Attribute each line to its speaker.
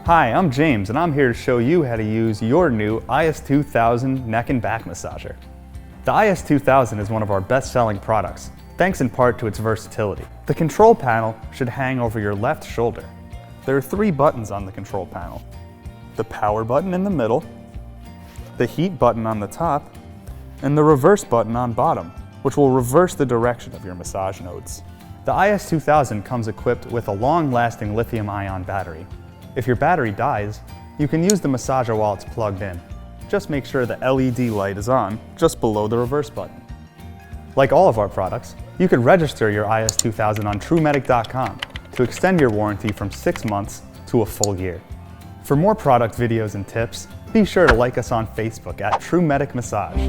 Speaker 1: Hi, I'm James, and I'm here to show you how to use your new IS-2000 neck and back massager. The IS-2000 is one of our best-selling products, thanks in part to its versatility. The control panel should hang over your left shoulder. There are 3 buttons on the control panel: the power button in the middle, the heat button on the top, and the reverse button on bottom, which will reverse the direction of your massage nodes. The IS-2000 comes equipped with a long-lasting lithium-ion battery. If your battery dies, you can use the massager while it's plugged in. Just make sure the LED light is on just below the reverse button. Like all of our products, you can register your IS-2000 on truMedic.com to extend your warranty from 6 months to a full year. For more product videos and tips, be sure to like us on Facebook at truMedic Massage.